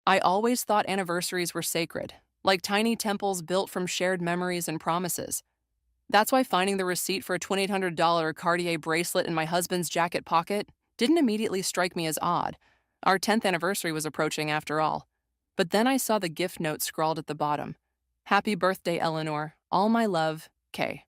I always thought anniversaries were sacred, like tiny temples built from shared memories and promises. That's why finding the receipt for a $2,800 Cartier bracelet in my husband's jacket pocket didn't immediately strike me as odd. Our 10th anniversary was approaching after all. But then I saw the gift note scrawled at the bottom. Happy birthday, Eleanor. All my love, Kay.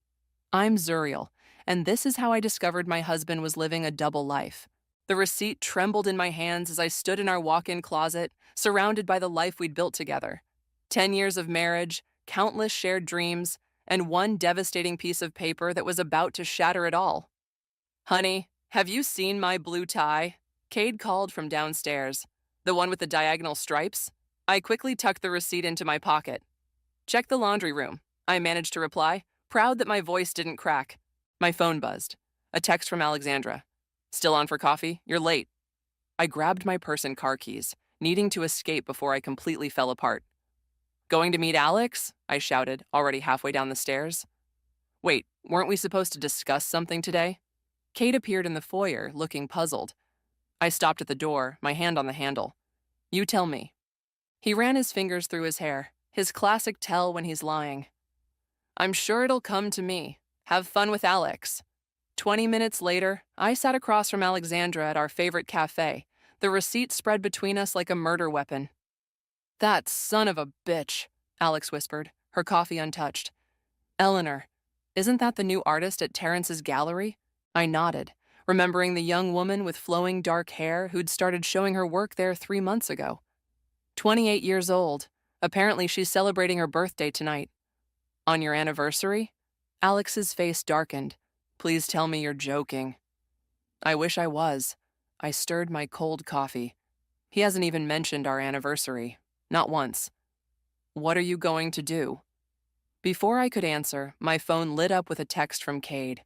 I'm Zuriel, and this is how I discovered my husband was living a double life. The receipt trembled in my hands as I stood in our walk-in closet, surrounded by the life we'd built together. 10 years of marriage, countless shared dreams, and one devastating piece of paper that was about to shatter it all. Honey, have you seen my blue tie? Cade called from downstairs. The one with the diagonal stripes? I quickly tucked the receipt into my pocket. Check the laundry room, I managed to reply, proud that my voice didn't crack. My phone buzzed. A text from Alexandra. Still on for coffee? You're late. I grabbed my purse and car keys, needing to escape before I completely fell apart. Going to meet Alex? I shouted, already halfway down the stairs. Wait, weren't we supposed to discuss something today? Kate appeared in the foyer, looking puzzled. I stopped at the door, my hand on the handle. You tell me. He ran his fingers through his hair, his classic tell when he's lying. I'm sure it'll come to me. Have fun with Alex. 20 minutes later, I sat across from Alexandra at our favorite cafe, the receipt spread between us like a murder weapon. That son of a bitch, Alex whispered, her coffee untouched. Eleanor, isn't that the new artist at Terrence's gallery? I nodded, remembering the young woman with flowing dark hair who'd started showing her work there 3 months ago. 28 years old. Apparently she's celebrating her birthday tonight. On your anniversary? Alex's face darkened. Please tell me you're joking. I wish I was. I stirred my cold coffee. He hasn't even mentioned our anniversary. Not once. What are you going to do? Before I could answer, my phone lit up with a text from Cade.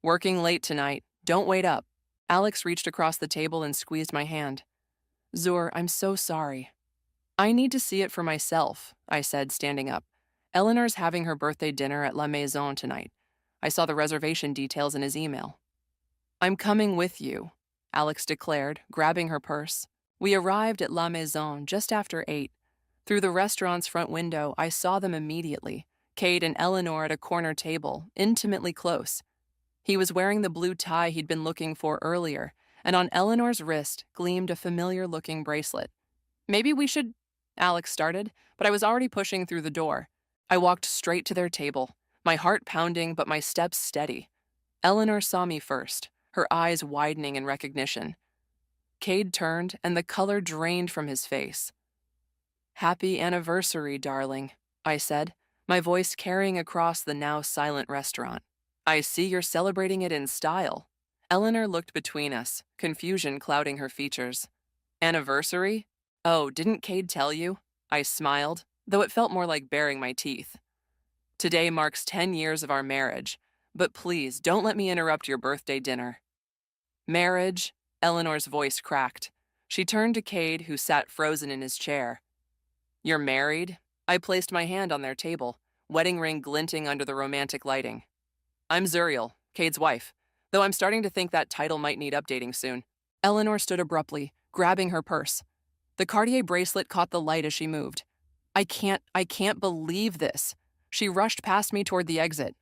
Working late tonight. Don't wait up. Alex reached across the table and squeezed my hand. Zur, I'm so sorry. I need to see it for myself, I said, standing up. Eleanor's having her birthday dinner at La Maison tonight. I saw the reservation details in his email. I'm coming with you, Alex declared, grabbing her purse. We arrived at La Maison just after 8. Through the restaurant's front window, I saw them immediately, Cade and Eleanor at a corner table, intimately close. He was wearing the blue tie he'd been looking for earlier, and on Eleanor's wrist gleamed a familiar-looking bracelet. Maybe we should... Alex started, but I was already pushing through the door. I walked straight to their table, my heart pounding but my steps steady. Eleanor saw me first, her eyes widening in recognition. Cade turned, and the color drained from his face. Happy anniversary, darling, I said, my voice carrying across the now silent restaurant. I see you're celebrating it in style. Eleanor looked between us, confusion clouding her features. Anniversary? Oh, didn't Cade tell you? I smiled, though it felt more like baring my teeth. Today marks 10 years of our marriage, but please don't let me interrupt your birthday dinner. Marriage? Eleanor's voice cracked. She turned to Cade, who sat frozen in his chair. You're married? I placed my hand on their table, wedding ring glinting under the romantic lighting. I'm Zuriel, Cade's wife, though I'm starting to think that title might need updating soon. Eleanor stood abruptly, grabbing her purse. The Cartier bracelet caught the light as she moved. I can't believe this. She rushed past me toward the exit.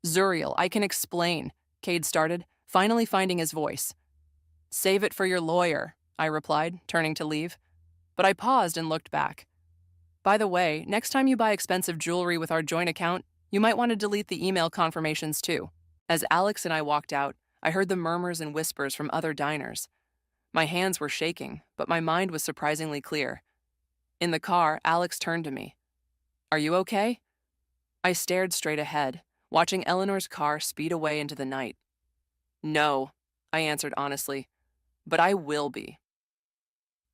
Zuriel, I can explain, Cade started, finally finding his voice. Save it for your lawyer, I replied, turning to leave. But I paused and looked back. By the way, next time you buy expensive jewelry with our joint account, you might want to delete the email confirmations too. As Alex and I walked out, I heard the murmurs and whispers from other diners. My hands were shaking, but my mind was surprisingly clear. In the car, Alex turned to me. Are you okay? I stared straight ahead, watching Eleanor's car speed away into the night. No, I answered honestly, but I will be.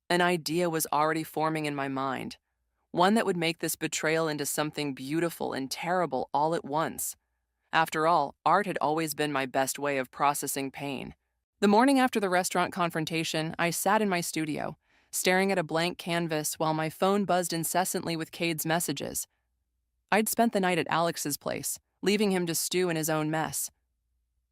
An idea was already forming in my mind, one that would make this betrayal into something beautiful and terrible all at once. After all, art had always been my best way of processing pain. The morning after the restaurant confrontation, I sat in my studio, staring at a blank canvas while my phone buzzed incessantly with Cade's messages. I'd spent the night at Alex's place, leaving him to stew in his own mess.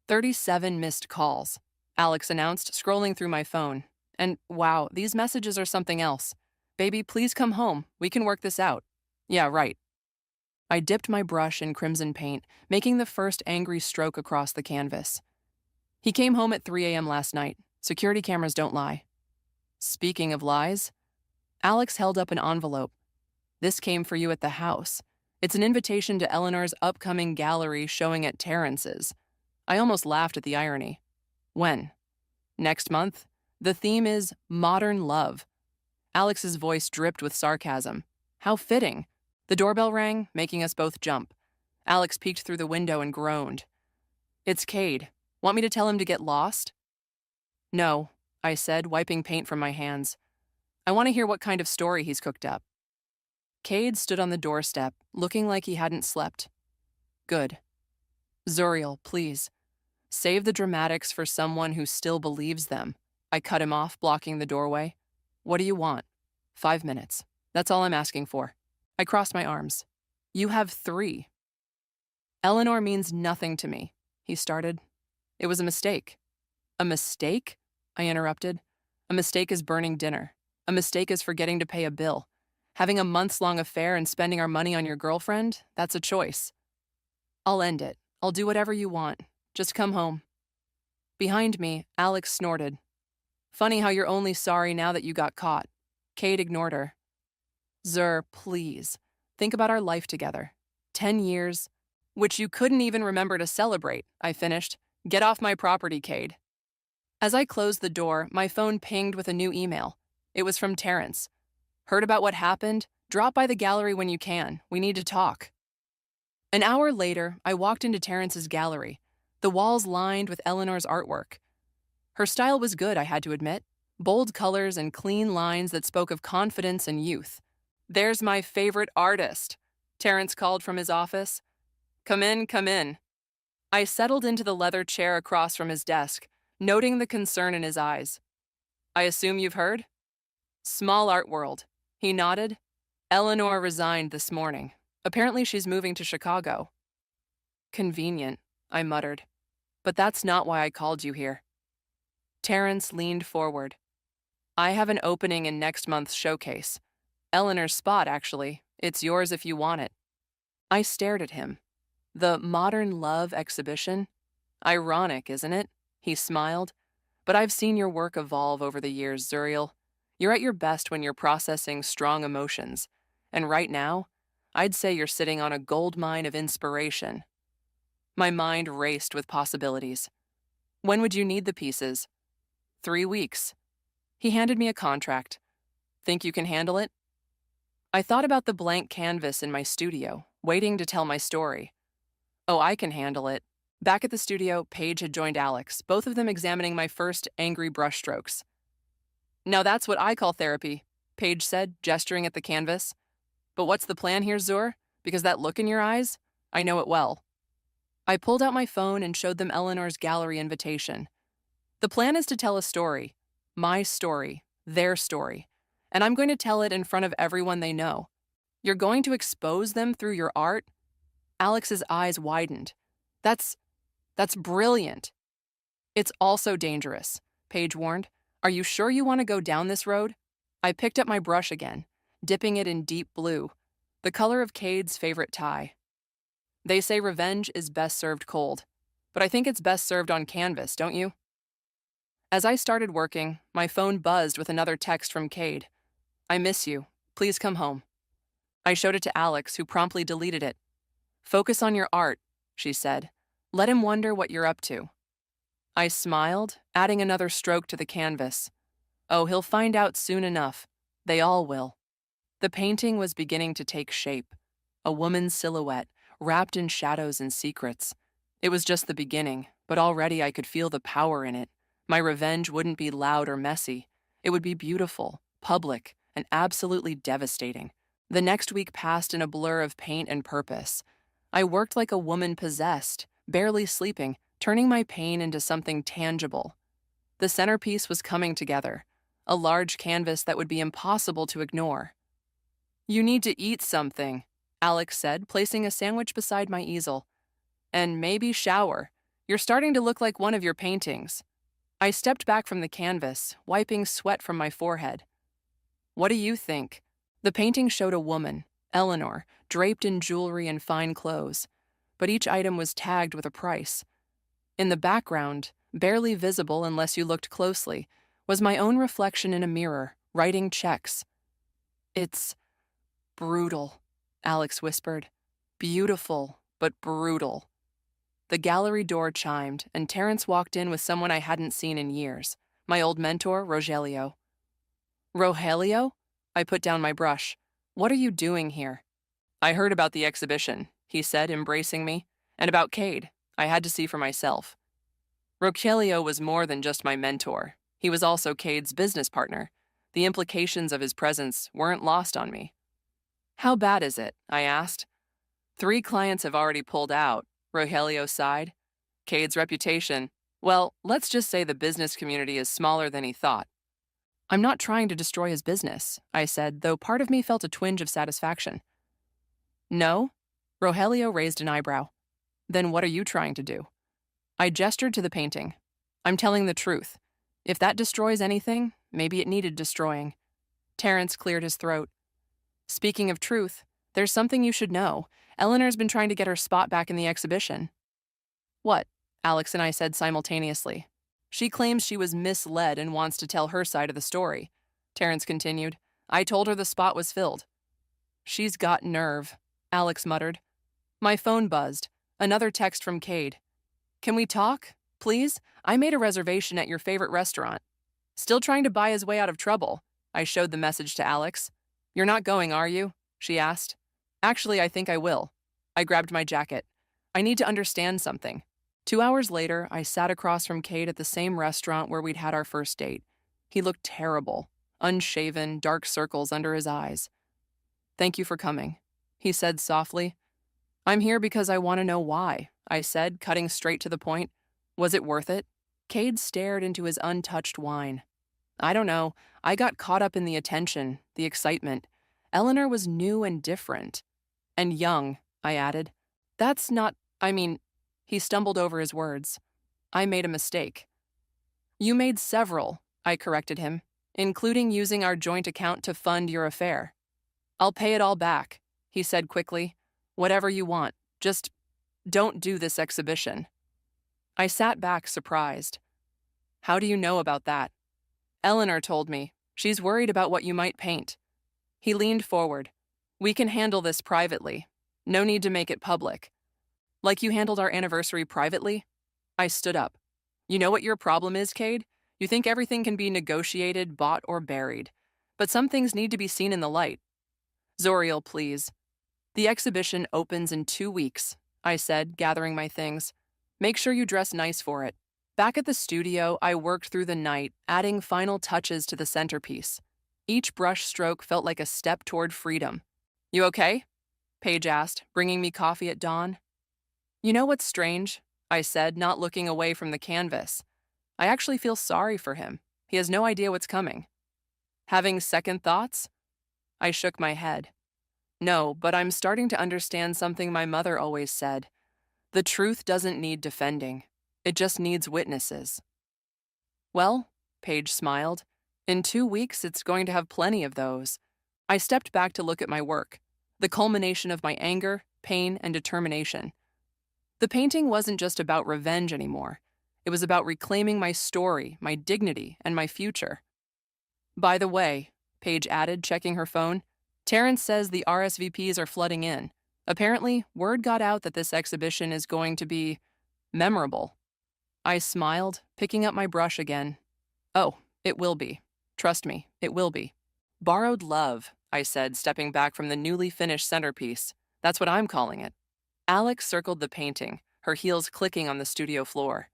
37 missed calls, Alex announced, scrolling through my phone. And wow, these messages are something else. Baby, please come home. We can work this out. Yeah, right. I dipped my brush in crimson paint, making the first angry stroke across the canvas. He came home at 3 a.m. last night. Security cameras don't lie. Speaking of lies, Alex held up an envelope. This came for you at the house. It's an invitation to Eleanor's upcoming gallery showing at Terrence's. I almost laughed at the irony. When? Next month? The theme is modern love. Alex's voice dripped with sarcasm. How fitting. The doorbell rang, making us both jump. Alex peeked through the window and groaned. It's Cade. Want me to tell him to get lost? No, I said, wiping paint from my hands. I want to hear what kind of story he's cooked up. Cade stood on the doorstep, looking like he hadn't slept. Good. Zuriel, please. Save the dramatics for someone who still believes them. I cut him off, blocking the doorway. What do you want? 5 minutes. That's all I'm asking for. I crossed my arms. You have 3. Eleanor means nothing to me, he started. It was a mistake. A mistake? I interrupted. A mistake is burning dinner. A mistake is forgetting to pay a bill. Having a months-long affair and spending our money on your girlfriend, that's a choice. I'll end it. I'll do whatever you want. Just come home. Behind me, Alex snorted. Funny how you're only sorry now that you got caught. Cade ignored her. Zur, please. Think about our life together. 10 years, which you couldn't even remember to celebrate, I finished. Get off my property, Cade. As I closed the door, my phone pinged with a new email. It was from Terrence. Heard about what happened? Drop by the gallery when you can. We need to talk. An hour later, I walked into Terrence's gallery, the walls lined with Eleanor's artwork. Her style was good, I had to admit. Bold colors and clean lines that spoke of confidence and youth. There's my favorite artist, Terrence called from his office. Come in, come in. I settled into the leather chair across from his desk, noting the concern in his eyes. I assume you've heard? Small art world. He nodded. Eleanor resigned this morning. Apparently she's moving to Chicago. Convenient, I muttered. But that's not why I called you here. Terrence leaned forward. I have an opening in next month's showcase. Eleanor's spot, actually. It's yours if you want it. I stared at him. The Modern Love exhibition? Ironic, isn't it? He smiled. But I've seen your work evolve over the years, Zuriel. You're at your best when you're processing strong emotions. And right now, I'd say you're sitting on a gold mine of inspiration. My mind raced with possibilities. When would you need the pieces? 3 weeks. He handed me a contract. Think you can handle it? I thought about the blank canvas in my studio, waiting to tell my story. Oh, I can handle it. Back at the studio, Paige had joined Alex, both of them examining my first angry brushstrokes. Now that's what I call therapy, Paige said, gesturing at the canvas. But what's the plan here, Zur? Because that look in your eyes? I know it well. I pulled out my phone and showed them Eleanor's gallery invitation. The plan is to tell a story. My story. Their story. And I'm going to tell it in front of everyone they know. You're going to expose them through your art? Alex's eyes widened. That's brilliant. It's also dangerous, Paige warned. Are you sure you want to go down this road? I picked up my brush again, dipping it in deep blue, the color of Cade's favorite tie. They say revenge is best served cold, but I think it's best served on canvas, don't you? As I started working, my phone buzzed with another text from Cade. I miss you. Please come home. I showed it to Alex, who promptly deleted it. Focus on your art, she said. Let him wonder what you're up to. I smiled, adding another stroke to the canvas. Oh, he'll find out soon enough. They all will. The painting was beginning to take shape. A woman's silhouette, wrapped in shadows and secrets. It was just the beginning, but already I could feel the power in it. My revenge wouldn't be loud or messy. It would be beautiful, public, and absolutely devastating. The next week passed in a blur of paint and purpose. I worked like a woman possessed, barely sleeping, turning my pain into something tangible. The centerpiece was coming together, a large canvas that would be impossible to ignore. You need to eat something, Alex said, placing a sandwich beside my easel. And maybe shower. You're starting to look like one of your paintings. I stepped back from the canvas, wiping sweat from my forehead. What do you think? The painting showed a woman, Eleanor, draped in jewelry and fine clothes, but each item was tagged with a price. In the background, barely visible unless you looked closely, was my own reflection in a mirror, writing checks. It's brutal, Alex whispered. Beautiful, but brutal. The gallery door chimed, and Terrence walked in with someone I hadn't seen in years, my old mentor, Rogelio. Rogelio? I put down my brush. What are you doing here? I heard about the exhibition, he said, embracing me, and about Cade. I had to see for myself. Rogelio was more than just my mentor. He was also Cade's business partner. The implications of his presence weren't lost on me. How bad is it? I asked. 3 clients have already pulled out, Rogelio sighed. Cade's reputation, well, let's just say the business community is smaller than he thought. I'm not trying to destroy his business, I said, though part of me felt a twinge of satisfaction. No? Rogelio raised an eyebrow. Then what are you trying to do? I gestured to the painting. I'm telling the truth. If that destroys anything, maybe it needed destroying. Terrence cleared his throat. Speaking of truth, there's something you should know. Eleanor's been trying to get her spot back in the exhibition. What? Alex and I said simultaneously. She claims she was misled and wants to tell her side of the story. Terrence continued. I told her the spot was filled. She's got nerve, Alex muttered. My phone buzzed. Another text from Cade. Can we talk? Please? I made a reservation at your favorite restaurant. Still trying to buy his way out of trouble. I showed the message to Alex. You're not going, are you? She asked. Actually, I think I will. I grabbed my jacket. I need to understand something. 2 hours later, I sat across from Cade at the same restaurant where we'd had our first date. He looked terrible, unshaven, dark circles under his eyes. Thank you for coming, he said softly. I'm here because I want to know why, I said, cutting straight to the point. Was it worth it? Cade stared into his untouched wine. I don't know. I got caught up in the attention, the excitement. Eleanor was new and different. And young, I added. That's not, he stumbled over his words. I made a mistake. You made several, I corrected him, including using our joint account to fund your affair. I'll pay it all back, he said quickly. Whatever you want, just don't do this exhibition. I sat back surprised. How do you know about that? Eleanor told me. She's worried about what you might paint. He leaned forward. We can handle this privately. No need to make it public. Like you handled our anniversary privately? I stood up. You know what your problem is, Cade? You think everything can be negotiated, bought, or buried. But some things need to be seen in the light. Zoriel, please. The exhibition opens in 2 weeks, I said, gathering my things. Make sure you dress nice for it. Back at the studio, I worked through the night, adding final touches to the centerpiece. Each brush stroke felt like a step toward freedom. You okay? Paige asked, bringing me coffee at dawn. You know what's strange? I said, not looking away from the canvas. I actually feel sorry for him. He has no idea what's coming. Having second thoughts? I shook my head. No, but I'm starting to understand something my mother always said. The truth doesn't need defending. It just needs witnesses. Well, Paige smiled. In 2 weeks, it's going to have plenty of those. I stepped back to look at my work, the culmination of my anger, pain, and determination. The painting wasn't just about revenge anymore. It was about reclaiming my story, my dignity, and my future. By the way, Paige added, checking her phone, Terrence says the RSVPs are flooding in. Apparently, word got out that this exhibition is going to be memorable. I smiled, picking up my brush again. Oh, it will be. Trust me, it will be. Borrowed love, I said, stepping back from the newly finished centerpiece. That's what I'm calling it. Alex circled the painting, her heels clicking on the studio floor.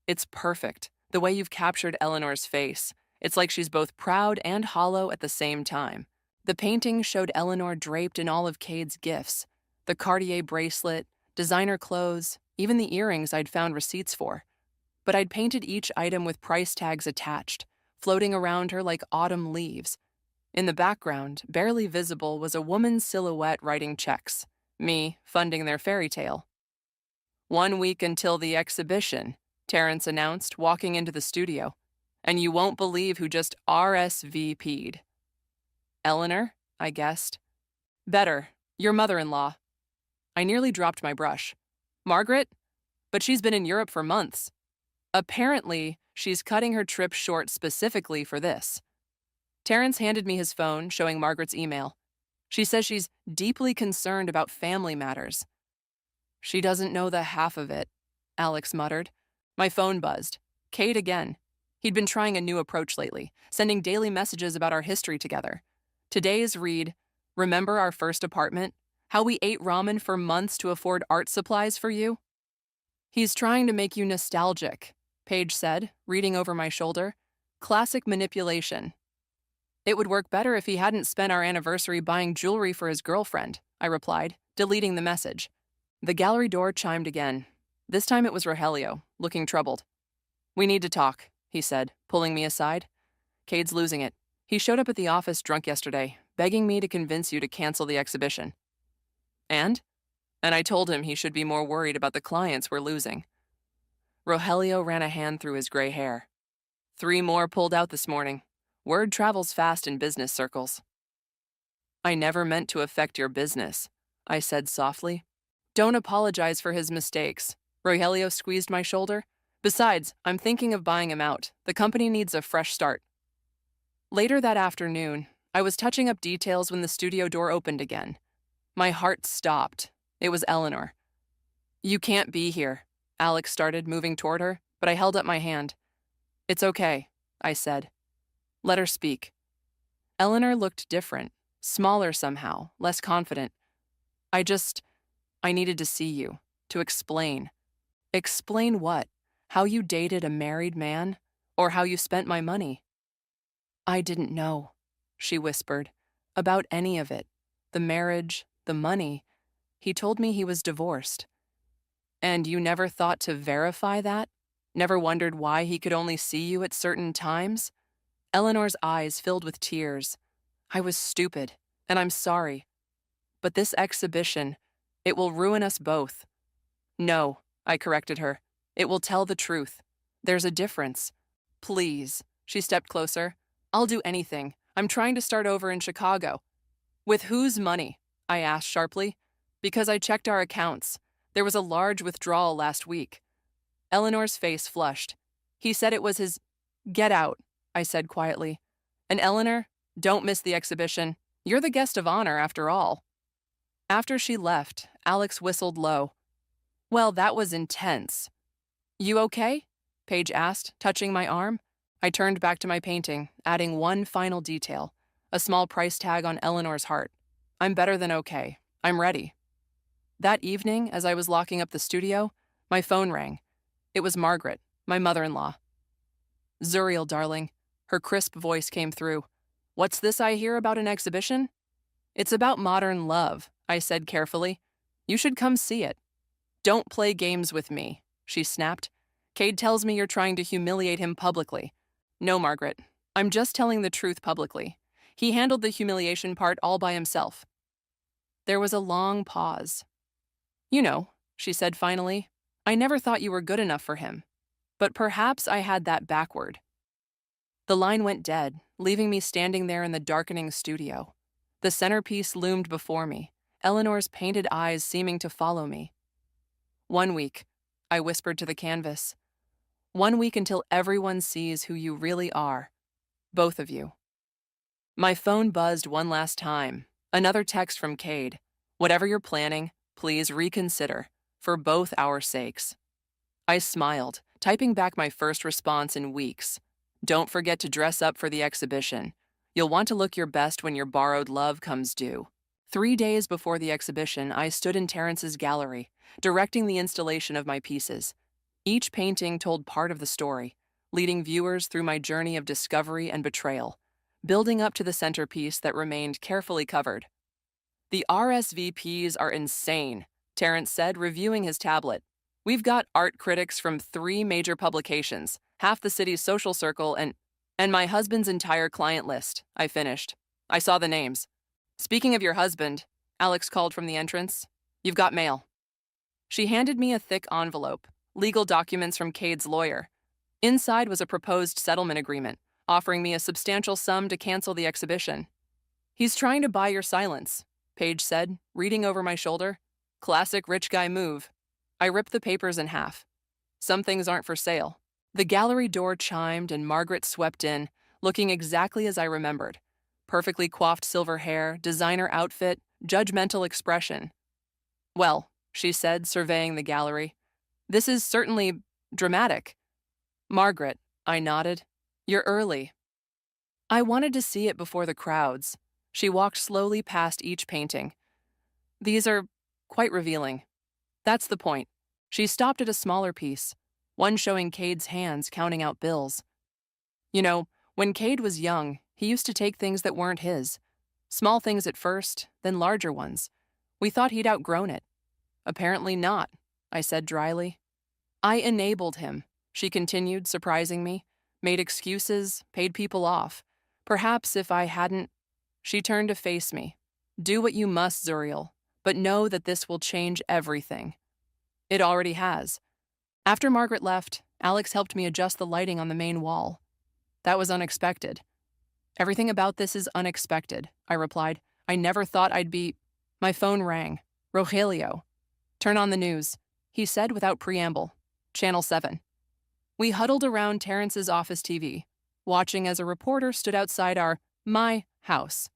It's perfect, the way you've captured Eleanor's face. It's like she's both proud and hollow at the same time. The painting showed Eleanor draped in all of Cade's gifts. The Cartier bracelet, designer clothes, even the earrings I'd found receipts for. But I'd painted each item with price tags attached, floating around her like autumn leaves. In the background, barely visible, was a woman's silhouette writing checks, me funding their fairy tale. 1 week until the exhibition, Terrence announced, walking into the studio. And you won't believe who just RSVP'd. Eleanor, I guessed. Better, your mother-in-law. I nearly dropped my brush. Margaret? But she's been in Europe for months. Apparently, she's cutting her trip short specifically for this. Terrence handed me his phone, showing Margaret's email. She says she's deeply concerned about family matters. She doesn't know the half of it, Alex muttered. My phone buzzed. Cade again. He'd been trying a new approach lately, sending daily messages about our history together. Today's read, remember our first apartment? How we ate ramen for months to afford art supplies for you? He's trying to make you nostalgic, Paige said, reading over my shoulder. Classic manipulation. It would work better if he hadn't spent our anniversary buying jewelry for his girlfriend, I replied, deleting the message. The gallery door chimed again. This time it was Rogelio, looking troubled. We need to talk, he said, pulling me aside. Cade's losing it. He showed up at the office drunk yesterday, begging me to convince you to cancel the exhibition. And I told him he should be more worried about the clients we're losing. Rogelio ran a hand through his gray hair. 3 more pulled out this morning. Word travels fast in business circles. I never meant to affect your business, I said softly. Don't apologize for his mistakes. Rogelio squeezed my shoulder. Besides, I'm thinking of buying him out. The company needs a fresh start. Later that afternoon, I was touching up details when the studio door opened again. My heart stopped. It was Eleanor. You can't be here, Alex started, moving toward her, but I held up my hand. It's okay, I said. Let her speak. Eleanor looked different, smaller somehow, less confident. I needed to see you, to explain. Explain what? How you dated a married man? Or how you spent my money? I didn't know, she whispered, about any of it. The marriage, the money. He told me he was divorced. And you never thought to verify that? Never wondered why he could only see you at certain times? Eleanor's eyes filled with tears. I was stupid, and I'm sorry. But this exhibition, it will ruin us both. No, I corrected her. It will tell the truth. There's a difference. Please, she stepped closer. I'll do anything. I'm trying to start over in Chicago. With whose money? I asked sharply. Because I checked our accounts. There was a large withdrawal last week. Eleanor's face flushed. He said it was his... Get out, I said quietly. And Eleanor, don't miss the exhibition. You're the guest of honor, after all. After she left, Alex whistled low. Well, that was intense. You okay? Paige asked, touching my arm. I turned back to my painting, adding one final detail, a small price tag on Eleanor's heart. I'm better than okay. I'm ready. That evening, as I was locking up the studio, my phone rang. It was Margaret, my mother-in-law. Zuriel, darling. Her crisp voice came through. What's this I hear about an exhibition? It's about modern love, I said carefully. You should come see it. Don't play games with me, she snapped. Cade tells me you're trying to humiliate him publicly. No, Margaret. I'm just telling the truth publicly. He handled the humiliation part all by himself. There was a long pause. You know, she said finally, I never thought you were good enough for him. But perhaps I had that backward. The line went dead, leaving me standing there in the darkening studio. The centerpiece loomed before me, Eleanor's painted eyes seeming to follow me. 1 week, I whispered to the canvas. 1 week until everyone sees who you really are. Both of you. My phone buzzed one last time. Another text from Cade. Whatever you're planning, please reconsider, for both our sakes. I smiled, typing back my first response in weeks. Don't forget to dress up for the exhibition. You'll want to look your best when your borrowed love comes due. 3 days before the exhibition, I stood in Terrence's gallery, directing the installation of my pieces. Each painting told part of the story, leading viewers through my journey of discovery and betrayal, building up to the centerpiece that remained carefully covered. The RSVPs are insane, Terrence said, reviewing his tablet. We've got art critics from 3 major publications, half the city's social circle, and my husband's entire client list, I finished. I saw the names. Speaking of your husband, Alex called from the entrance, you've got mail. She handed me a thick envelope, legal documents from Cade's lawyer. Inside was a proposed settlement agreement, offering me a substantial sum to cancel the exhibition. He's trying to buy your silence, Paige said, reading over my shoulder. Classic rich guy move. I ripped the papers in half. Some things aren't for sale. The gallery door chimed and Margaret swept in, looking exactly as I remembered. Perfectly coiffed silver hair, designer outfit, judgmental expression. Well, she said, surveying the gallery, this is certainly dramatic. Margaret, I nodded. You're early. I wanted to see it before the crowds. She walked slowly past each painting. These are quite revealing. That's the point. She stopped at a smaller piece, one showing Cade's hands counting out bills. You know, when Cade was young, he used to take things that weren't his. Small things at first, then larger ones. We thought he'd outgrown it. Apparently not, I said dryly. I enabled him, she continued, surprising me. Made excuses, paid people off. Perhaps if I hadn't... She turned to face me. Do what you must, Zuriel, but know that this will change everything. It already has. After Margaret left, Alex helped me adjust the lighting on the main wall. That was unexpected. Everything about this is unexpected, I replied. I never thought I'd be... My phone rang. Rogelio. Turn on the news, he said without preamble. Channel 7. We huddled around Terrence's office TV, watching as a reporter stood outside my house.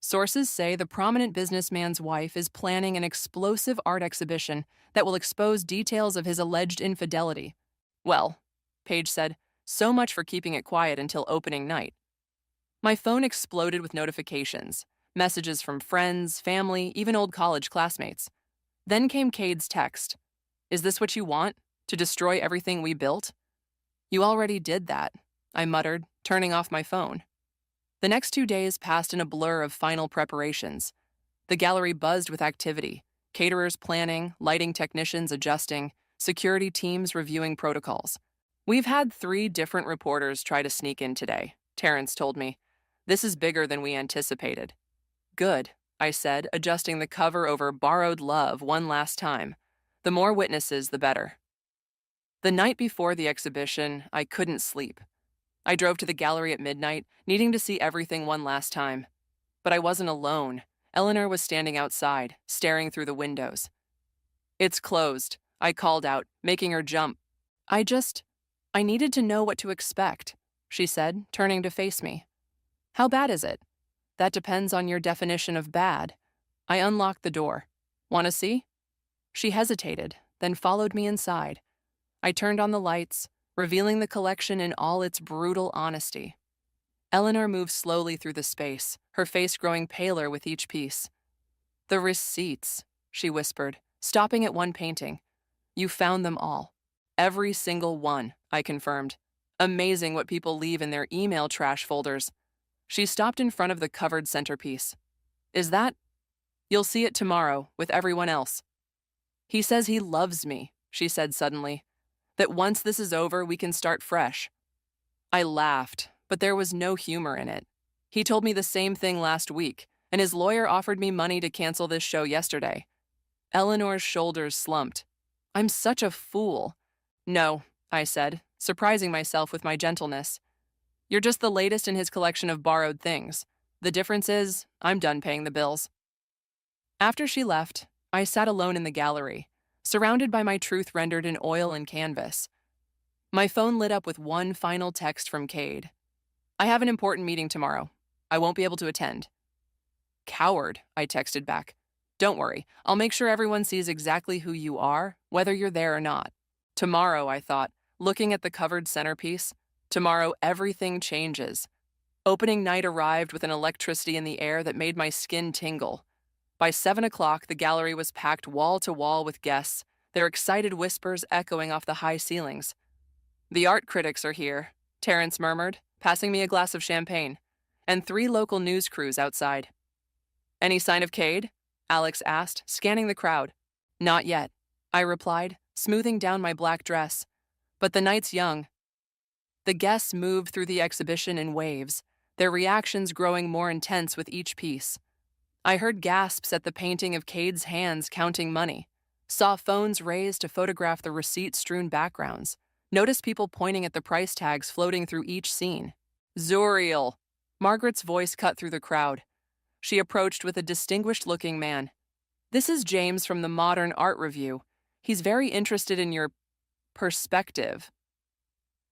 Sources say the prominent businessman's wife is planning an explosive art exhibition that will expose details of his alleged infidelity. Well, Paige said, so much for keeping it quiet until opening night. My phone exploded with notifications, messages from friends, family, even old college classmates. Then came Cade's text. Is this what you want? To destroy everything we built? You already did that, I muttered, turning off my phone. The next 2 days passed in a blur of final preparations. The gallery buzzed with activity, caterers planning, lighting technicians adjusting, security teams reviewing protocols. We've had 3 different reporters try to sneak in today, Terrence told me. This is bigger than we anticipated. Good, I said, adjusting the cover over Borrowed Love one last time. The more witnesses, the better. The night before the exhibition, I couldn't sleep. I drove to the gallery at midnight, needing to see everything one last time. But I wasn't alone. Eleanor was standing outside, staring through the windows. It's closed, I called out, making her jump. I needed to know what to expect, she said, turning to face me. How bad is it? That depends on your definition of bad. I unlocked the door. Want to see? She hesitated, then followed me inside. I turned on the lights, revealing the collection in all its brutal honesty. Eleanor moved slowly through the space, her face growing paler with each piece. The receipts, she whispered, stopping at one painting. You found them all. Every single one, I confirmed. Amazing what people leave in their email trash folders. She stopped in front of the covered centerpiece. Is that? You'll see it tomorrow, with everyone else. He says he loves me, she said suddenly. That once this is over, we can start fresh. I laughed, but there was no humor in it. He told me the same thing last week, and his lawyer offered me money to cancel this show yesterday. Eleanor's shoulders slumped. I'm such a fool. No, I said, surprising myself with my gentleness. You're just the latest in his collection of borrowed things. The difference is, I'm done paying the bills. After she left, I sat alone in the gallery, surrounded by my truth rendered in oil and canvas. My phone lit up with one final text from Cade. I have an important meeting tomorrow. I won't be able to attend. Coward, I texted back. Don't worry, I'll make sure everyone sees exactly who you are, whether you're there or not. Tomorrow, I thought, looking at the covered centerpiece, tomorrow everything changes. Opening night arrived with an electricity in the air that made my skin tingle. By 7 o'clock, the gallery was packed wall to wall with guests, their excited whispers echoing off the high ceilings. The art critics are here, Terrence murmured, passing me a glass of champagne, and 3 local news crews outside. Any sign of Cade? Alex asked, scanning the crowd. Not yet, I replied, smoothing down my black dress. But the night's young. The guests moved through the exhibition in waves, their reactions growing more intense with each piece. I heard gasps at the painting of Cade's hands counting money, saw phones raised to photograph the receipt-strewn backgrounds, noticed people pointing at the price tags floating through each scene. Zuriel! Margaret's voice cut through the crowd. She approached with a distinguished-looking man. "This is James from the Modern Art Review. He's very interested in your perspective."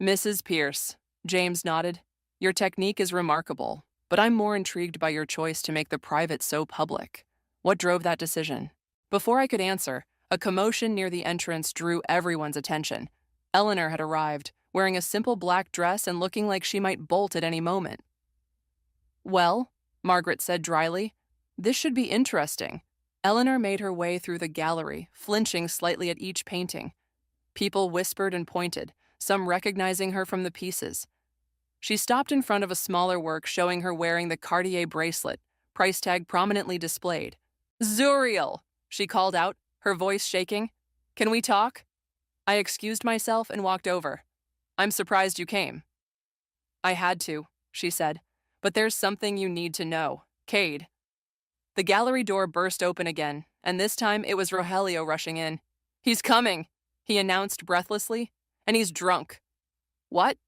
"Mrs. Pierce," James nodded, "your technique is remarkable, but I'm more intrigued by your choice to make the private so public. What drove that decision?" Before I could answer, a commotion near the entrance drew everyone's attention. Eleanor had arrived, wearing a simple black dress and looking like she might bolt at any moment. "Well," Margaret said dryly, "this should be interesting." Eleanor made her way through the gallery, flinching slightly at each painting. People whispered and pointed, some recognizing her from the pieces. She stopped in front of a smaller work showing her wearing the Cartier bracelet, price tag prominently displayed. "Zuriel!" she called out, her voice shaking. "Can we talk?" I excused myself and walked over. "I'm surprised you came." "I had to," she said, "but there's something you need to know. Cade." The gallery door burst open again, and this time it was Rogelio rushing in. "He's coming," he announced breathlessly, "and he's drunk." "What?"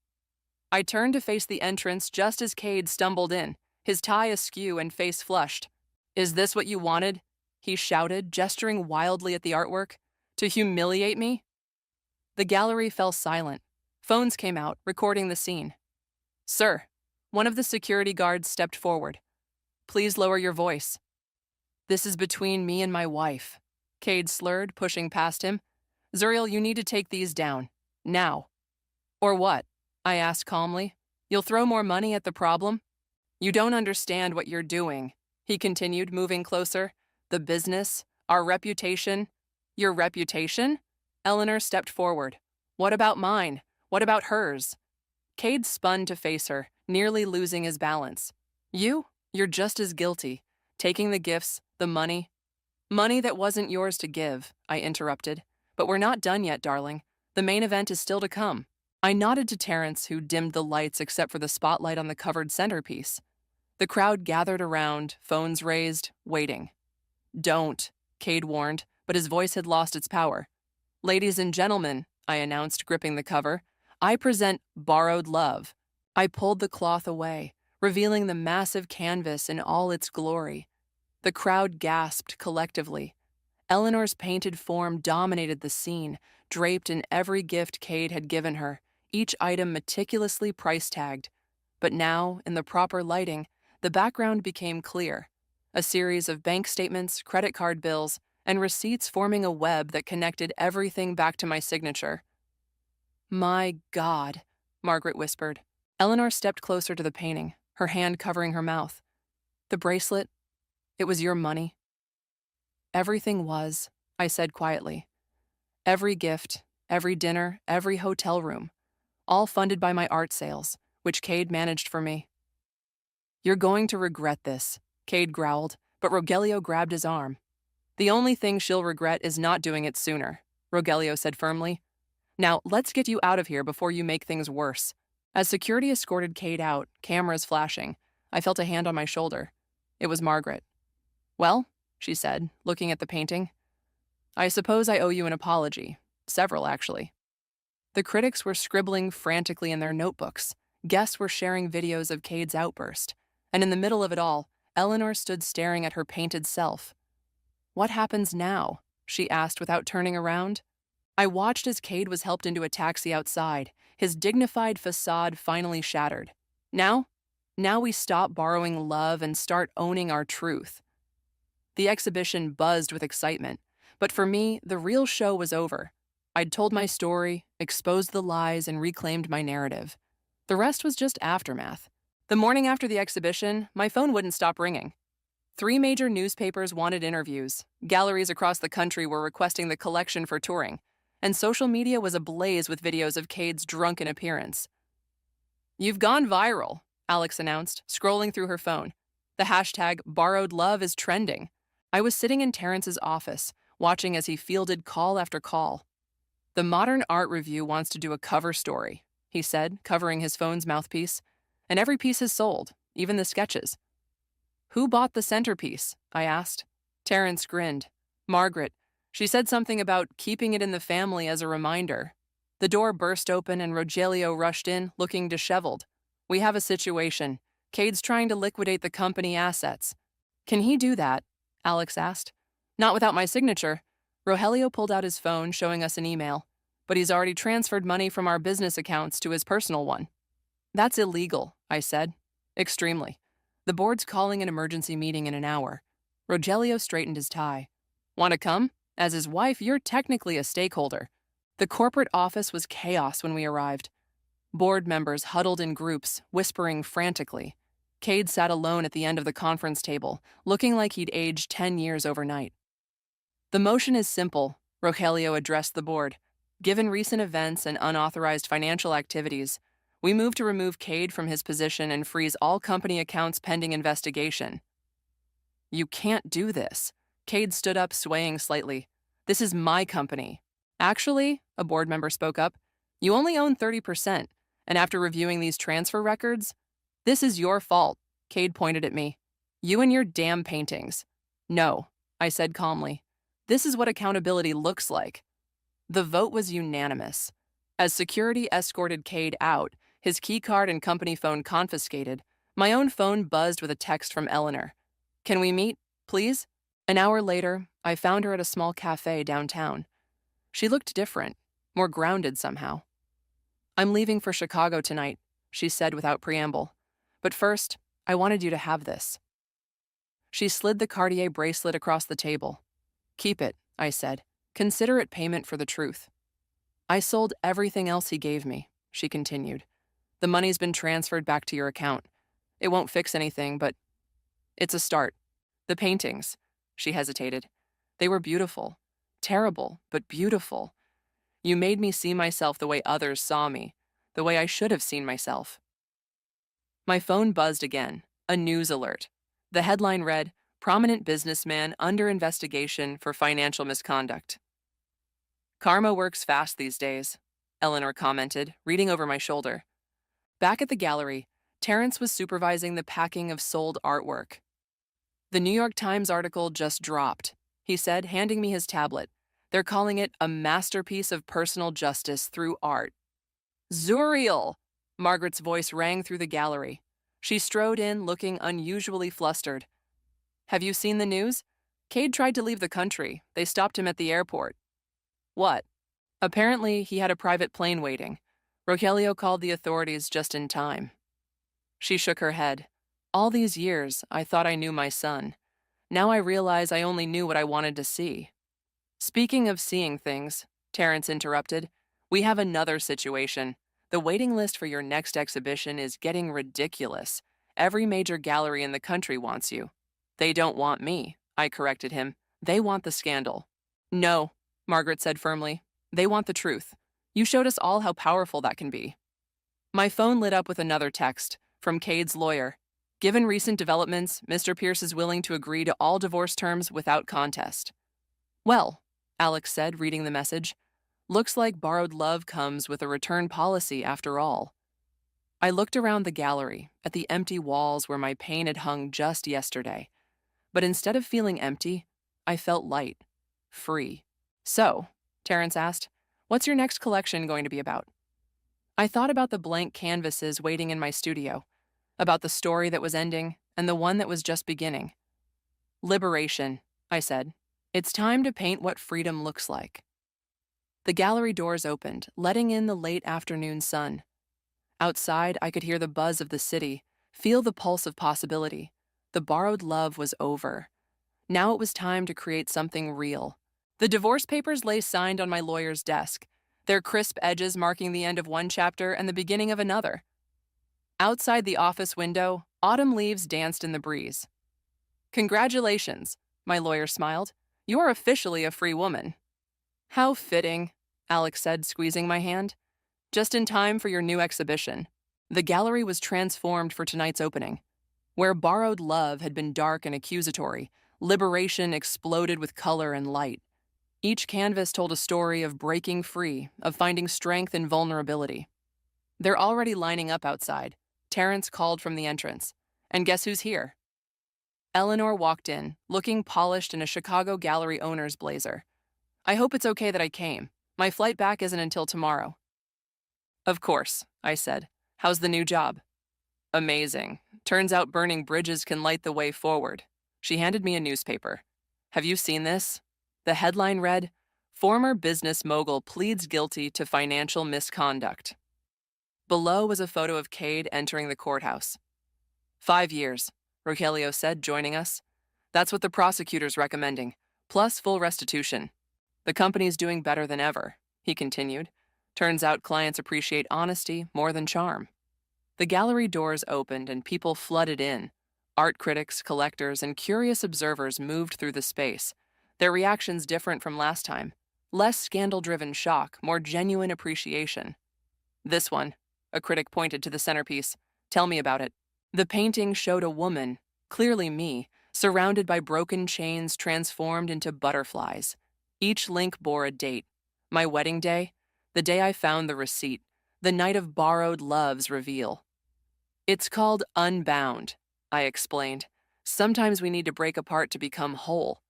I turned to face the entrance just as Cade stumbled in, his tie askew and face flushed. "Is this what you wanted?" he shouted, gesturing wildly at the artwork. "To humiliate me?" The gallery fell silent. Phones came out, recording the scene. "Sir," one of the security guards stepped forward. "Please lower your voice." "This is between me and my wife," Cade slurred, pushing past him. "Zuriel, you need to take these down. Now." "Or what?" I asked calmly. "You'll throw more money at the problem?" "You don't understand what you're doing," he continued, moving closer. "The business, our reputation." "Your reputation?" Eleanor stepped forward. "What about mine? What about hers?" Cade spun to face her, nearly losing his balance. You're just as guilty. Taking the gifts, the money. "Money that wasn't yours to give," I interrupted. "But we're not done yet, darling. The main event is still to come." I nodded to Terrence, who dimmed the lights except for the spotlight on the covered centerpiece. The crowd gathered around, phones raised, waiting. "Don't," Cade warned, but his voice had lost its power. "Ladies and gentlemen," I announced, gripping the cover, "I present Borrowed Love." I pulled the cloth away, revealing the massive canvas in all its glory. The crowd gasped collectively. Eleanor's painted form dominated the scene, draped in every gift Cade had given her, each item meticulously price-tagged. But now, in the proper lighting, the background became clear. A series of bank statements, credit card bills, and receipts forming a web that connected everything back to my signature. "My God," Margaret whispered. Eleanor stepped closer to the painting, her hand covering her mouth. "The bracelet, it was your money." "Everything was," I said quietly. "Every gift, every dinner, every hotel room, all funded by my art sales, which Cade managed for me." "You're going to regret this," Cade growled, but Rogelio grabbed his arm. "The only thing she'll regret is not doing it sooner," Rogelio said firmly. "Now, let's get you out of here before you make things worse." As security escorted Cade out, cameras flashing, I felt a hand on my shoulder. It was Margaret. "Well," she said, looking at the painting, "I suppose I owe you an apology. Several, actually." The critics were scribbling frantically in their notebooks. Guests were sharing videos of Cade's outburst. And in the middle of it all, Eleanor stood staring at her painted self. "What happens now?" she asked without turning around. I watched as Cade was helped into a taxi outside, his dignified facade finally shattered. Now we stop borrowing love and start owning our truth. The exhibition buzzed with excitement, but for me, the real show was over. I'd told my story, exposed the lies, and reclaimed my narrative. The rest was just aftermath. The morning after the exhibition, my phone wouldn't stop ringing. 3 major newspapers wanted interviews, galleries across the country were requesting the collection for touring, and social media was ablaze with videos of Cade's drunken appearance. "You've gone viral," Alex announced, scrolling through her phone. The hashtag Borrowed Love is trending. I was sitting in Terrence's office, watching as he fielded call after call. "The Modern Art Review wants to do a cover story," he said, covering his phone's mouthpiece. "And every piece is sold, even the sketches." "Who bought the centerpiece?" I asked. Terrence grinned. "Margaret. She said something about keeping it in the family as a reminder." The door burst open and Rogelio rushed in, looking disheveled. "We have a situation. Cade's trying to liquidate the company assets." Can he do that? Alex asked. Not without my signature. Rogelio pulled out his phone, showing us an email. But he's already transferred money from our business accounts to his personal one. That's illegal, I said. Extremely. The board's calling an emergency meeting in an hour. Rogelio straightened his tie. Want to come? As his wife, you're technically a stakeholder. The corporate office was chaos when we arrived. Board members huddled in groups, whispering frantically. Cade sat alone at the end of the conference table, looking like he'd aged 10 years overnight. The motion is simple, Rogelio addressed the board. Given recent events and unauthorized financial activities, we move to remove Cade from his position and freeze all company accounts pending investigation. You can't do this. Cade stood up, swaying slightly. This is my company. Actually, a board member spoke up, you only own 30%, and after reviewing these transfer records, this is your fault, Cade pointed at me. You and your damn paintings. No, I said calmly. This is what accountability looks like. The vote was unanimous. As security escorted Cade out, his keycard and company phone confiscated, my own phone buzzed with a text from Eleanor. Can we meet, please? An hour later, I found her at a small cafe downtown. She looked different, more grounded somehow. I'm leaving for Chicago tonight, she said without preamble. But first, I wanted you to have this. She slid the Cartier bracelet across the table. Keep it, I said. Consider it payment for the truth. I sold everything else he gave me, she continued. The money's been transferred back to your account. It won't fix anything, but it's a start. The paintings, she hesitated. They were beautiful. Terrible, but beautiful. You made me see myself the way others saw me, the way I should have seen myself. My phone buzzed again, a news alert. The headline read, Prominent businessman under investigation for financial misconduct. Karma works fast these days, Eleanor commented, reading over my shoulder. Back at the gallery, Terrence was supervising the packing of sold artwork. The New York Times article just dropped, he said, handing me his tablet. They're calling it a masterpiece of personal justice through art. Zuriel! Margaret's voice rang through the gallery. She strode in, looking unusually flustered. Have you seen the news? Cade tried to leave the country. They stopped him at the airport. What? Apparently, he had a private plane waiting. Rogelio called the authorities just in time. She shook her head. All these years, I thought I knew my son. Now I realize I only knew what I wanted to see. Speaking of seeing things, Terrence interrupted, we have another situation. The waiting list for your next exhibition is getting ridiculous. Every major gallery in the country wants you. They don't want me, I corrected him. They want the scandal. No, Margaret said firmly. They want the truth. You showed us all how powerful that can be. My phone lit up with another text from Cade's lawyer. Given recent developments, Mr. Pierce is willing to agree to all divorce terms without contest. Well, Alex said, reading the message, looks like borrowed love comes with a return policy after all. I looked around the gallery at the empty walls where my pain had hung just yesterday. But instead of feeling empty, I felt light, free. So, Terrence asked, what's your next collection going to be about? I thought about the blank canvases waiting in my studio, about the story that was ending and the one that was just beginning. Liberation, I said. It's time to paint what freedom looks like. The gallery doors opened, letting in the late afternoon sun. Outside, I could hear the buzz of the city, feel the pulse of possibility. The borrowed love was over. Now it was time to create something real. The divorce papers lay signed on my lawyer's desk, their crisp edges marking the end of one chapter and the beginning of another. Outside the office window, autumn leaves danced in the breeze. Congratulations, my lawyer smiled. You are officially a free woman. How fitting, Alex said, squeezing my hand. Just in time for your new exhibition. The gallery was transformed for tonight's opening. Where borrowed love had been dark and accusatory, liberation exploded with color and light. Each canvas told a story of breaking free, of finding strength in vulnerability. They're already lining up outside. Terrence called from the entrance. And guess who's here? Eleanor walked in, looking polished in a Chicago gallery owner's blazer. I hope it's okay that I came. My flight back isn't until tomorrow. Of course, I said. How's the new job? Amazing. Turns out burning bridges can light the way forward. She handed me a newspaper. Have you seen this? The headline read, Former business mogul pleads guilty to financial misconduct. Below was a photo of Cade entering the courthouse. 5 years, Rogelio said, joining us. That's what the prosecutor's recommending, plus full restitution. The company's doing better than ever, he continued. Turns out clients appreciate honesty more than charm. The gallery doors opened and people flooded in. Art critics, collectors, and curious observers moved through the space, their reactions different from last time. Less scandal-driven shock, more genuine appreciation. This one, a critic pointed to the centerpiece. Tell me about it. The painting showed a woman, clearly me, surrounded by broken chains transformed into butterflies. Each link bore a date. My wedding day, the day I found the receipt, the night of borrowed love's reveal. It's called Unbound, I explained. Sometimes we need to break apart to become whole.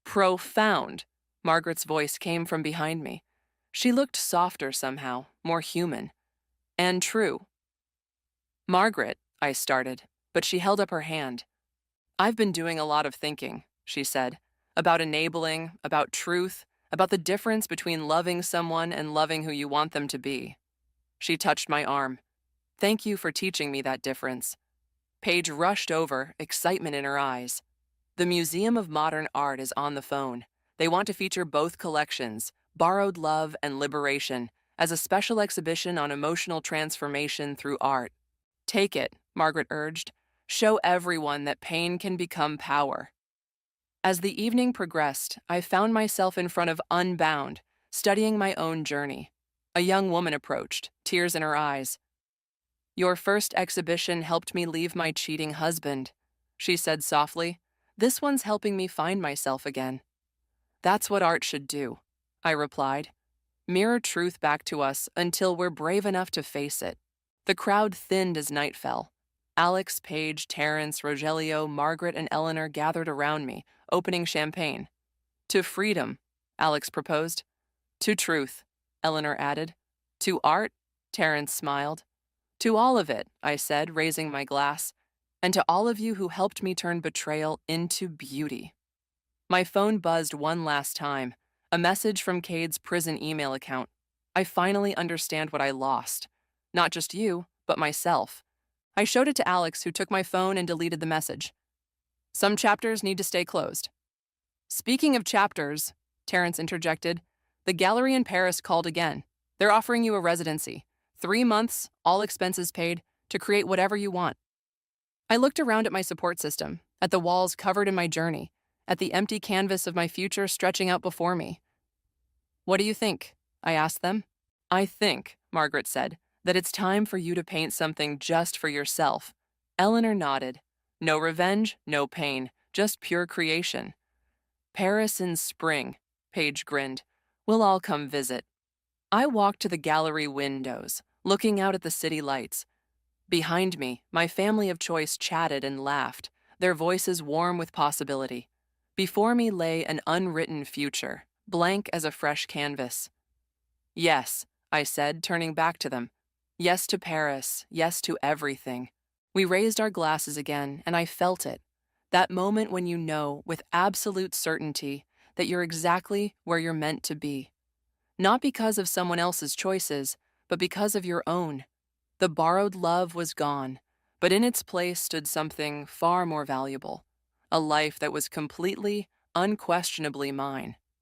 Profound, Margaret's voice came from behind me. She looked softer somehow, more human. And true. Margaret, I started, but she held up her hand. I've been doing a lot of thinking, she said, about enabling, about truth, about the difference between loving someone and loving who you want them to be. She touched my arm. Thank you for teaching me that difference. Paige rushed over, excitement in her eyes. The Museum of Modern Art is on the phone. They want to feature both collections, Borrowed Love and Liberation, as a special exhibition on emotional transformation through art. Take it, Margaret urged. Show everyone that pain can become power. As the evening progressed, I found myself in front of Unbound, studying my own journey. A young woman approached, tears in her eyes. Your first exhibition helped me leave my cheating husband, she said softly. This one's helping me find myself again. That's what art should do, I replied. Mirror truth back to us until we're brave enough to face it. The crowd thinned as night fell. Alex, Paige, Terrence, Rogelio, Margaret, and Eleanor gathered around me, opening champagne. To freedom, Alex proposed. To truth, Eleanor added. To art, Terrence smiled. To all of it, I said, raising my glass, and to all of you who helped me turn betrayal into beauty. My phone buzzed one last time, a message from Cade's prison email account. I finally understand what I lost. Not just you, but myself. I showed it to Alex, who took my phone and deleted the message. Some chapters need to stay closed. Speaking of chapters, Terrence interjected, the gallery in Paris called again. They're offering you a residency. 3 months, all expenses paid, to create whatever you want. I looked around at my support system, at the walls covered in my journey, at the empty canvas of my future stretching out before me. What do you think? I asked them. I think, Margaret said, that it's time for you to paint something just for yourself. Eleanor nodded. No revenge, no pain, just pure creation. Paris in spring, Paige grinned. We'll all come visit. I walked to the gallery windows, looking out at the city lights. Behind me, my family of choice chatted and laughed, their voices warm with possibility. Before me lay an unwritten future, blank as a fresh canvas. Yes, I said, turning back to them. Yes to Paris, yes to everything. We raised our glasses again, and I felt it. That moment when you know, with absolute certainty, that you're exactly where you're meant to be. Not because of someone else's choices, but because of your own. The borrowed love was gone, but in its place stood something far more valuable. A life that was completely, unquestionably mine.